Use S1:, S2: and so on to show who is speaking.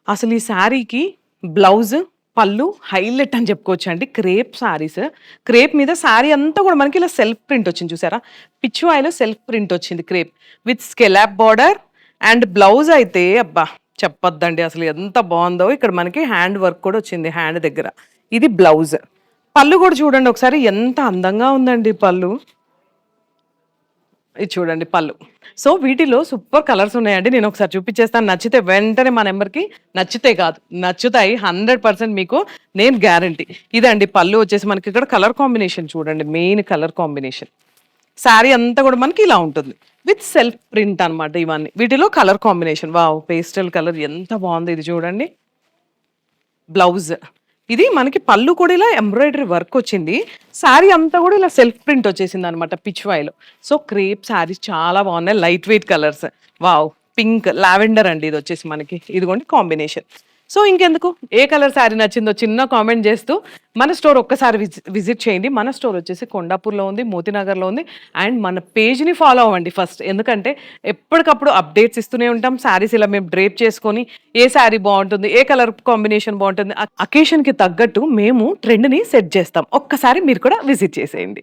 S1: అసలు ఈ శారీకి బ్లౌజ్, పళ్ళు హైలైట్ అని చెప్పుకోవచ్చండి. క్రేప్ శారీస్. క్రేప్ మీద శారీ అంతా కూడా మనకి ఇలా సెల్ఫ్ ప్రింట్ వచ్చింది చూసారా? పిచ్వాయిలో సెల్ఫ్ ప్రింట్ వచ్చింది crepe. With scallop border and blouse అయితే అబ్బా! చెప్పొద్దండి అసలు ఎంత బావుందో. ఇక్కడ మనకి హ్యాండ్ వర్క్ కూడా వచ్చింది హ్యాండ్ దగ్గర. ఇది బ్లౌజ్. పళ్ళు కూడా చూడండి ఒకసారి ఎంత అందంగా ఉందండి పళ్ళు. ఇది చూడండి పళ్ళు. సో, వీటిలో సూపర్ కలర్స్ ఉన్నాయండి. నేనొకసారి చూపిచ్చేస్తాను. నచ్చితే వెంటనే మా నంబర్‌కి నచ్చితే కాదు, నచ్చుతాయి 100% మీకు నేను గ్యారంటీ. ఇదండి పళ్ళు వచ్చేసి మనకి ఇక్కడ కలర్ కాంబినేషన్ చూడండి. Main colour combination. శారీ అంతా కూడా మనకి ఇలా ఉంటుంది. విత్ సెల్ఫ్ ప్రింట్ అనమాట ఇవన్నీ. వీటిలో colour combination wow! Pastel colour ఎంత బావుందో ఇది చూడండి. బ్లౌజ్. ఇది మనకి పళ్ళు కూడా ఇలా ఎంబ్రాయిడరీ వర్క్ వచ్చింది. శారీ అంతా కూడా ఇలా సెల్ఫ్ ప్రింట్ వచ్చేసిందనమాట పిచ్‌వాయిలో. సో, క్రేప్ శారీస్ చాలా బాగున్నాయి. Light weight colours. Wow! Pink, lavender అండి ఇదొచ్చేసి మనకి. ఇదిగోండి కాంబినేషన్. సో, ఇంకెందుకు ఏ కలర్ శారీ నచ్చిందో చిన్న కామెంట్ చేస్తూ మన స్టోర్ ఒక్కసారి విజిట్ చేయండి. మన స్టోర్ వచ్చేసి కొండాపూర్‌లో ఉంది, మోతీనగర్‌లో ఉంది. అండ్ మన పేజ్‌ని ఫాలో అవ్వండి ఫస్ట్. ఎందుకంటే ఎప్పటికప్పుడు అప్డేట్స్ ఇస్తూనే ఉంటాం. శారీస్ ఇలా మేము డ్రేప్ చేసుకొని ఏ శారీ బావుంటుంది, ఏ కలర్ కాంబినేషన్ బావుంటుంది, అకేషన్‌కి తగ్గట్టు మేము ట్రెండ్‌ని సెట్ చేస్తాం. ఒక్కసారి మీరు కూడా విజిట్ చేసేయండి.